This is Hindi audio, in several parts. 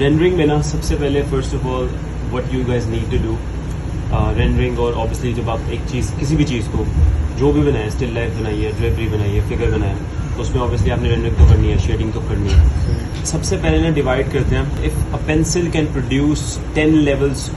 रेंडरिंग में ना सबसे पहले first of all what you guys need to do rendering, और ऑब्वियसली जब आप एक चीज़ किसी भी चीज़ को जो भी बनाए, स्टिल लाइफ बनाई है, ड्रेपरी बनाई है, फिगर बनाया, तो उसमें ऑब्वियसली आपने रेंडरिंग तो करनी है, शेडिंग तो करनी है। सबसे पहले ना डिवाइड करते हैं, if a pencil can produce 10 levels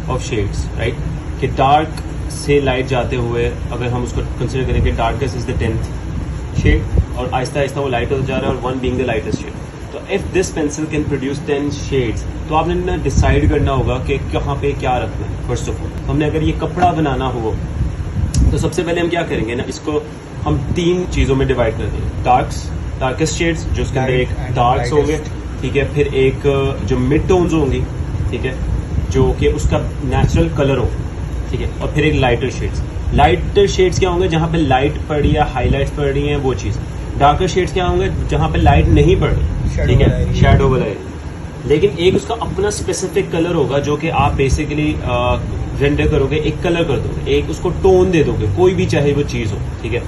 of shades, right, कि डार्क से लाइट जाते हुए अगर हम उसको कंसिडर करें कि darkest is the 10th shade और आहिस्ता आहिस्ता वो लाइट होता जा रहा है और 1 बीइंग द लाइटेस्ट शेड, तो if this pencil can produce 10 shades, तो आपने ना डिसाइड करना होगा कि कहाँ पे क्या रखना है। फर्स्ट ऑफ ऑल हमने अगर ये कपड़ा बनाना हो तो सबसे पहले हम क्या करेंगे ना, इसको हम 3 चीज़ों में डिवाइड कर देंगे। डार्केस्ट शेड्स जो उसके अंदर एक डार्क्स होंगे, ठीक है, फिर एक जो मिड टोन्स होंगी, ठीक है, जो कि उसका नेचुरल कलर हो, ठीक है, और फिर एक लाइटर शेड्स क्या होंगे, जहाँ पे लाइट पड़ रही है, हाईलाइट्स पड़ रही हैं, वो चीज़। डार्कर शेड्स क्या होंगे, जहाँ पे लाइट नहीं पड़ रही, ठीक है, शैडो वाला एरिया। लेकिन एक उसका अपना स्पेसिफिक कलर होगा जो कि आप बेसिकली रेंडर करोगे, एक कलर कर दोगे, एक उसको टोन दे दोगे, कोई भी चाहे वो चीज़ हो, ठीक है,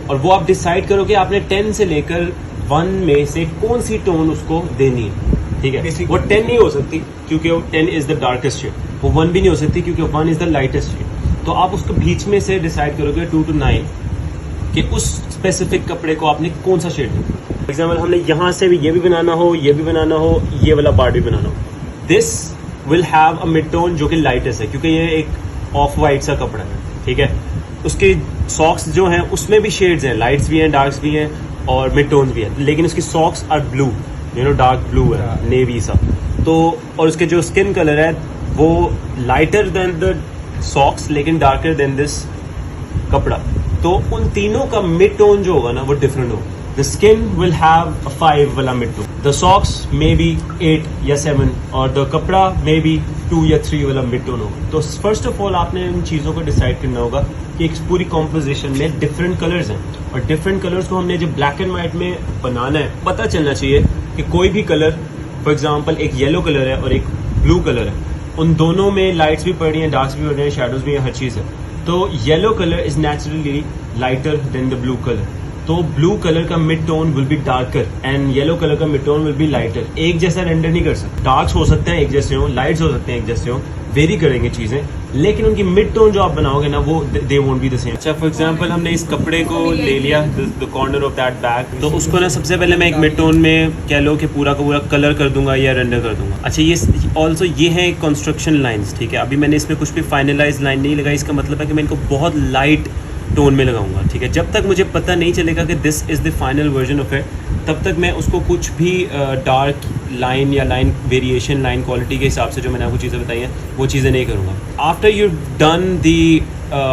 और वो आप डिसाइड करोगे आपने 10 से लेकर 1 में से कौन सी टोन उसको देनी है, ठीक है। वो 10 नहीं हो सकती क्योंकि वो 10 इज द डार्केस्ट शेड, वो 1 भी नहीं हो सकती क्योंकि 1 इज द लाइटेस्ट शेड। तो आप उसको बीच में से डिसाइड करोगे 2 to 9 कि उस स्पेसिफिक कपड़े को आपने कौन सा शेड देना। फॉर एग्जाम्पल हमने यहाँ से भी ये भी बनाना हो, ये भी बनाना हो, ये वाला पार्ट भी बनाना हो, this will have a mid tone जो कि लाइटेस्ट है क्योंकि ये एक ऑफ वाइट सा कपड़ा है, ठीक है। उसके सॉक्स जो हैं उसमें भी शेड्स हैं, लाइट्स भी हैं, डार्क्स भी हैं और मिड टोन्स भी हैं, लेकिन उसकी socks are blue, dark blue है, नेवी सा। तो और उसके जो स्किन कलर है वो लाइटर देन द सॉक्स लेकिन डार्कर देन दिस कपड़ा। तो उन तीनों का मिड टोन जो होगा ना वो डिफरेंट होगा। The skin will have a 5 वाला mid tone, the socks may be 8 या 7 और द कपड़ा मे बी 2 या 3 वाला मिड टोन होगा। तो फर्स्ट ऑफ ऑल आपने इन चीज़ों को डिसाइड करना होगा कि एक पूरी कॉम्पोजिशन में डिफरेंट कलर्स हैं और डिफरेंट कलर्स को हमने जब ब्लैक एंड व्हाइट में बनाना है, पता चलना चाहिए कि कोई भी कलर, फॉर एग्जाम्पल एक येलो कलर है और एक ब्लू कलर है, उन दोनों में लाइट्स भी पड़ रही हैं, डार्क्स भी पड़ रहे हैं, शेडोज भी हैं, हर चीज़ है। तो yellow colour is naturally lighter than the blue colour, तो ब्लू कलर का mid tone will be darker and yellow colour का mid tone will be lighter. एक जैसा रेंडर नहीं कर सकते, डार्क्स हो सकते हैं एक जैसे हो, लाइट्स हो सकते हैं एक जैसे हो, वेरी करेंगे चीज़ें, लेकिन उनकी मिड टोन जो आप बनाओगे ना वो they won't be the same. अच्छा, फॉर एग्जांपल हमने इस कपड़े को ले लिया, the corner of that bag, तो उसको ना सबसे पहले मैं एक मिड टोन में कह लो कि पूरा का पूरा कलर कर दूंगा या रेंडर कर दूंगा। अच्छा, ये ऑल्सो ये है कंस्ट्रक्शन लाइन्स, ठीक है। अभी मैंने इसमें कुछ भी फाइनलाइज लाइन नहीं लगाई, इसका मतलब है कि मैं इनको बहुत लाइट टोन में लगाऊंगा, ठीक है। जब तक मुझे पता नहीं चलेगा कि this is the final version of it, तब तक मैं उसको कुछ भी डार्क लाइन या लाइन वेरिएशन, लाइन क्वालिटी के हिसाब से जो मैंने आपको चीज़ें बताई हैं वो चीज़ें नहीं करूँगा। After you done the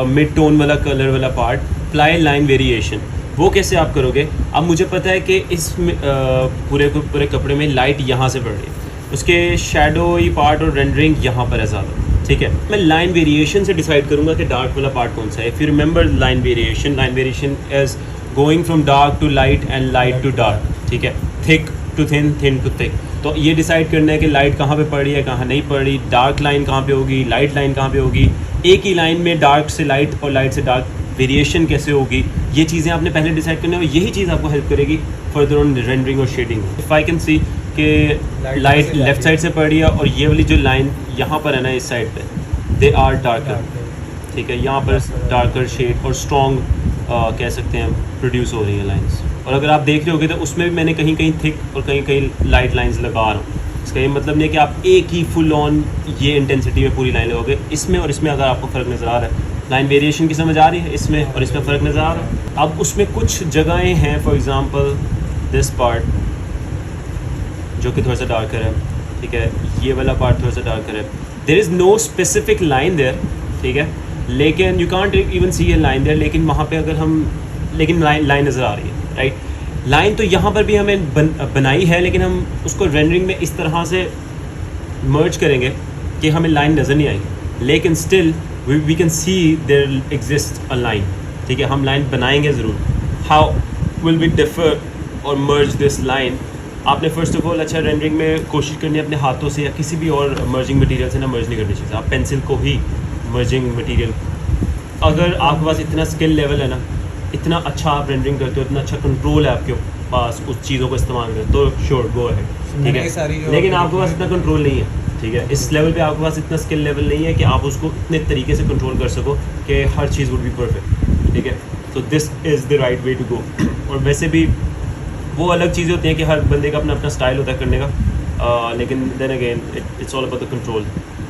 mid tone वाला कलर वाला पार्ट, अप्लाई लाइन वेरिएशन, वो कैसे आप करोगे। अब मुझे पता है कि इस पूरे कपड़े में लाइट यहाँ से पड़ रही है, उसके शैडोई पार्ट और रेंडरिंग यहाँ पर है ज़्यादा, ठीक है। मैं लाइन वेरिएशन से डिसाइड करूँगा कि डार्क वाला पार्ट कौन सा है। If you remember line variation is going from dark to light and light to dark, ठीक है, thick to thin, thin to thick. तो ये डिसाइड करना है कि लाइट कहाँ पे पड़ रही है, कहाँ नहीं पड़ रही, डार्क लाइन कहाँ पे होगी, लाइट लाइन कहाँ पे होगी, एक ही लाइन में डार्क से लाइट और लाइट से डार्क वेरिएशन कैसे होगी, ये चीज़ें आपने पहले डिसाइड करना है और यही चीज़ आपको हेल्प करेगी फर्दर ऑन रेंडरिंग और shading. If I can see कि लाइट लेफ्ट साइड से पड़ रही है और ये वाली जो लाइन यहाँ पर है ना इस साइड पे, दे आर डार्कर, ठीक है, यहाँ पर डार्कर शेड और स्ट्रॉन्ग कह सकते हैं प्रोड्यूस हो रही है लाइंस। और अगर आप देख रहे होगे तो उसमें भी मैंने कहीं कहीं थिक और कहीं कहीं लाइट लाइंस लगा रहा हूँ। इसका ये मतलब नहीं है कि आप एक ही फुल ऑन ये इंटेंसिटी में पूरी लाइन लगाओगे। इसमें और इसमें अगर आपको फ़र्क नज़र आ रहा है, लाइन वेरिएशन की समझ आ रही है इसमें और इसमें फ़र्क नज़र आ रहा है। अब उसमें कुछ जगहें हैं, फॉर एग्ज़ाम्पल दिस पार्ट जो कि थोड़ा सा डार्कर है, ठीक है, ये वाला पार्ट थोड़ा सा डार्कर है, there is no specific line there, ठीक है, लेकिन you can't even see a line there, लेकिन वहाँ पे अगर हम, लेकिन लाइन नज़र आ रही है, राइट। लाइन तो यहाँ पर भी हमें बनाई है, लेकिन हम उसको रेंडरिंग में इस तरह से मर्ज करेंगे कि हमें लाइन नज़र नहीं आएगी, लेकिन still we can see there exist a line, ठीक है। हम लाइन बनाएंगे ज़रूर। हाउ विल वी डिफर और मर्ज दिस लाइन। आपने फर्स्ट ऑफ ऑल अच्छा रेंडरिंग में कोशिश करनी है अपने हाथों से या किसी भी और मर्जिंग मटेरियल से ना मर्ज नहीं करनी चाहिए, आप पेंसिल को ही मर्जिंग मटेरियल। अगर आपके पास इतना स्किल लेवल है ना, इतना अच्छा आप रेंडरिंग करते हो, इतना अच्छा कंट्रोल है आपके पास उस चीज़ों को इस्तेमाल करें, तो श्योर गो अहेड। ठीक है, लेकिन आपके पास इतना कंट्रोल नहीं है। ठीक है, इस लेवल पे आपके पास इतना स्किल लेवल नहीं है कि आप उसको इतने तरीके से कंट्रोल कर सको कि हर चीज़ वुड बी परफेक्ट। ठीक है, तो this is the right way to go. और वैसे भी वो अलग चीज़ें होती हैं कि हर बंदे का अपना अपना स्टाइल होता है करने का, लेकिन then again it's all about the control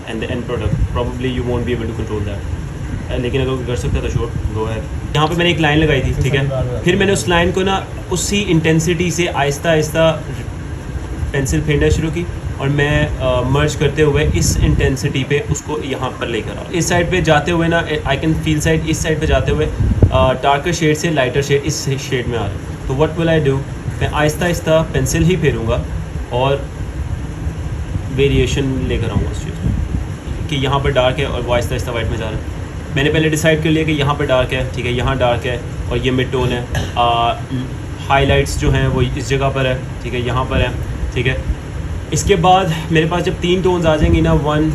and the end product. Probably you won't be able to control that, लेकिन अगर कोई कर सकता है तो श्योर गो है। यहाँ पे मैंने एक लाइन लगाई थी, ठीक है, फिर मैंने उस लाइन को ना उसी इंटेंसिटी से आहिस्ता आहिस्ता पेंसिल फेरना शुरू की और मैं मर्ज करते हुए इस इंटेंसिटी पे उसको यहाँ पर लेकर आ। इस साइड पे जाते हुए ना आई कैन फील साइड, इस साइड पे जाते हुए डार्कर शेड से लाइटर शेड इस शेड में आ रहा है। तो व्हाट विल आई डू, मैं आहिस्ता आहिस्ता पेंसिल ही फेरूँगा और वेरिएशन लेकर आऊँगा उस चीज़ में कि यहाँ पर डार्क है और वो आहिस्ता आहिस्ता वाइट में जा रहा है। मैंने पहले डिसाइड कर लिया कि यहाँ पर डार्क है, ठीक है, यहाँ डार्क है और ये मिड टोन है। हाईलाइट्स जो हैं वो इस जगह पर है, ठीक है, यहाँ पर है, ठीक है। इसके बाद मेरे पास जब 3 टोन्स आ जाएंगी ना, 1,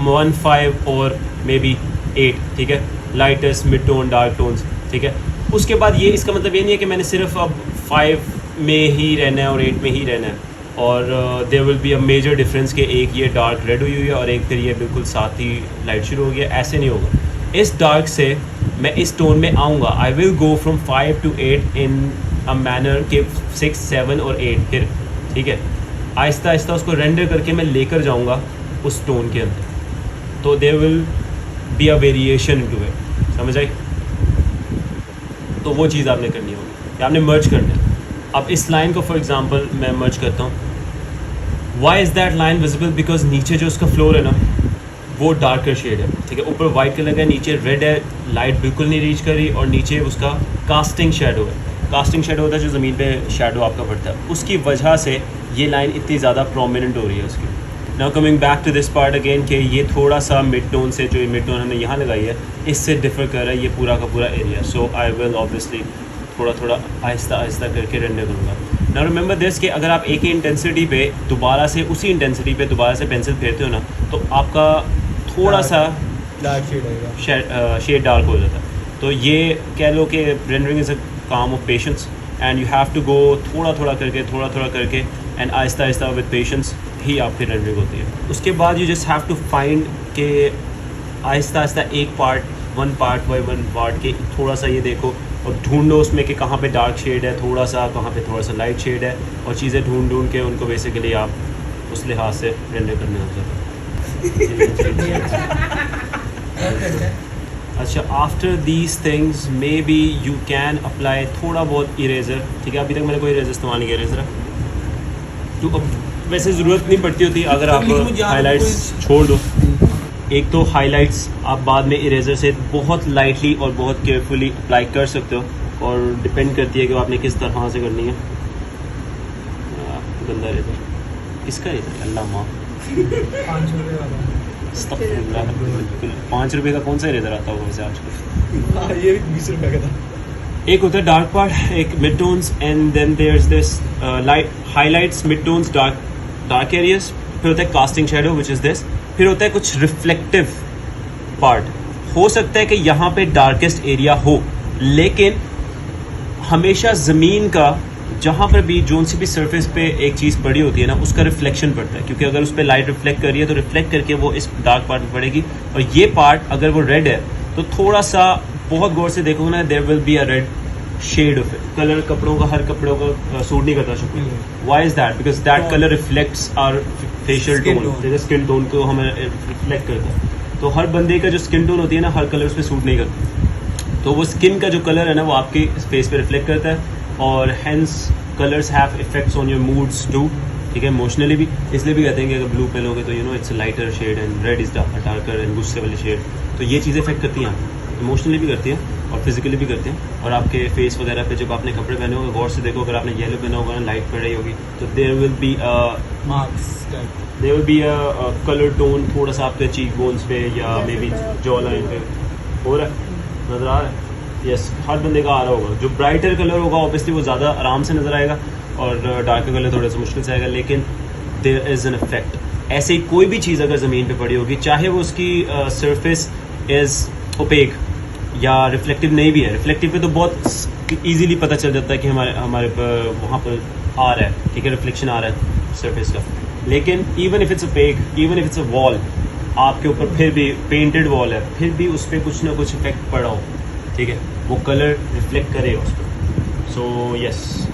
1, 5 और मे बी 8, ठीक है, lightest, mid tone, dark tones, ठीक है। उसके बाद ये इसका मतलब ये नहीं है कि मैंने सिर्फ अब 5 में ही रहना है और 8 में ही रहना है और there will be a major difference कि एक ये डार्क रेड हुई है और एक फिर ये बिल्कुल साथ ही लाइट शुरू हो गया। ऐसे नहीं होगा। इस डार्क से मैं इस टोन में आऊँगा। I will go from 5 to 8 in a manner के 6, 7 और 8 फिर, ठीक है, आहिस्ता आहिस्ता उसको रेंडर करके मैं लेकर जाऊँगा उस टोन के अंदर। तो there will be a variation to it, समझ आई? तो वो चीज़ आपने करनी होगी, आपने मर्ज करना है। अब इस लाइन को फॉर एग्जांपल मैं मर्ज करता हूँ। Why is that line visible? Because नीचे जो उसका फ्लोर है ना वो डार्कर शेड है, ठीक है, ऊपर वाइट कलर का है, नीचे रेड है, लाइट बिल्कुल नहीं रीच कर रही और नीचे उसका कास्टिंग शेडो है। कास्टिंग शेडो होता है जो ज़मीन पे शेडो आपका पड़ता है, उसकी वजह से ये लाइन इतनी ज़्यादा प्रोमिनेंट हो रही है उसकी। Now coming back to this part again कि ये थोड़ा सा मिड टोन से, जो मिड टोन हमने यहाँ लगाई है, इससे डिफर कर रहा है ये पूरा का पूरा area. So I will obviously थोड़ा थोड़ा आहिस्ता आहिस्ता करके रेंडर करूँगा। नाउ रिमेंबर दिस कि अगर आप एक ही इंटेंसिटी पे दोबारा से उसी इंटेंसिटी पे दोबारा से पेंसिल फेरते हो ना तो आपका थोड़ा सा डार्क शेड आएगा, शेड डार्क हो जाता है। तो ये कह लो कि रेंडरिंग इज़ अ काम of patience and you have to go थोड़ा थोड़ा करके and Aahista Aahista with patience ही आपकी रेंडरिंग होती है। उसके बाद you just have to find के आहिस्ता आहिस्ता एक पार्ट, वन पार्ट के थोड़ा सा ये देखो और ढूंढो उसमें कि कहाँ पे डार्क शेड है थोड़ा सा, कहाँ पे थोड़ा सा लाइट शेड है और चीज़ें ढूंढ के उनको बेसिकली आप उस लिहाज से रेंडर करने लग जाते अच्छा, after these things may be you can apply थोड़ा बहुत इरेज़र, ठीक है। अभी तक मैंने कोई इरेज़र इस्तेमाल नहीं किया इरेज़र, तो अब वैसे ज़रूरत नहीं पड़ती होती अगर आप हाईलाइट्स छोड़ दो। एक तो हाईलाइट्स आप बाद में इरेज़र से बहुत लाइटली और बहुत केयरफुली अप्लाई कर सकते हो और डिपेंड करती है कि आपने किस तरह से करनी है। गंदा इरेज़र, इसका इरेज़र अल्लाह माँ 5 रुपये वाला, 5 रुपये का कौन सा इरेज़र आता होगा वैसे आजकल? ये 20 रुपये का था। एक होता है डार्क पार्ट, एक mid tones and then there is this light highlights, mid tones, dark areas, फिर होता है casting shadow which is this, फिर होता है कुछ रिफ्लेक्टिव पार्ट। हो सकता है कि यहाँ पे डार्केस्ट एरिया हो लेकिन हमेशा ज़मीन का जहाँ पर भी जोन सी भी सरफेस पे एक चीज़ पड़ी होती है ना उसका रिफ्लेक्शन पड़ता है, क्योंकि अगर उस पर लाइट रिफ्लेक्ट कर रही है तो रिफ्लेक्ट करके वो इस डार्क पार्ट में पड़ेगी। और ये पार्ट अगर वो रेड है तो थोड़ा सा बहुत गौर से देखोगे ना, there will be a red shade of it. Colour कपड़ों का, हर कपड़ों का सूट नहीं करता शुक्र। Why is that? Because that colour reflects our facial tone, जैसे स्किन टोन को हमें रिफ्लेक्ट करता है। तो हर बंदे का जो स्किन टोन होती है ना, हर कलर उस पर सूट नहीं करता। तो वो स्किन का जो कलर है ना वो आपके फेस पे रिफ्लेक्ट करता है और hence colours have effects on your moods too, ठीक है, इमोशनली भी। इसलिए भी कहते हैं कि अगर ब्लू पहनोगे तो you know it's lighter shade and red is darker and गुस्से वाली शेड। तो ये चीज़ें इफेक्ट करती हैं, इमोशनली भी करती हैं और फिजिकली भी करती हैं। और आपके फेस वगैरह पे जब आपने कपड़े पहने होंगे गौर से देखो, अगर आपने येलो पहना होगा ना, लाइट पड़ रही होगी तो there will be marks, there will be a colour tone थोड़ा सा आपके चीक बोन्स पे या मे बी जॉ लाइन पे हो रहा है, नजर आ रहा है। यस, हर बंदे का आ रहा होगा। जो ब्राइटर कलर होगा ऑब्वियसली वो ज़्यादा आराम से नज़र आएगा और डार्कर कलर थोड़ा सा मुश्किल से आएगा, लेकिन देयर इज़ एन इफेक्ट। ऐसे ही कोई भी चीज़ अगर ज़मीन पे पड़ी होगी, चाहे वो उसकी सरफेस इज़ ओपेक या रिफ्लेक्टिव नहीं भी है, रिफ्लेक्टिव पे तो बहुत ईजीली पता चल जाता है कि हमारे वहाँ पर आ रहा है, ठीक है, रिफ्लेक्शन आ रहा है। सरफेस का। लेकिन even if it's a peg, even if it's a wall, आपके ऊपर फिर भी पेंटेड वॉल है, फिर भी उस पर कुछ ना कुछ इफेक्ट पड़ा हो, ठीक है, वो कलर रिफ्लेक्ट करेगा उस पर। So yes,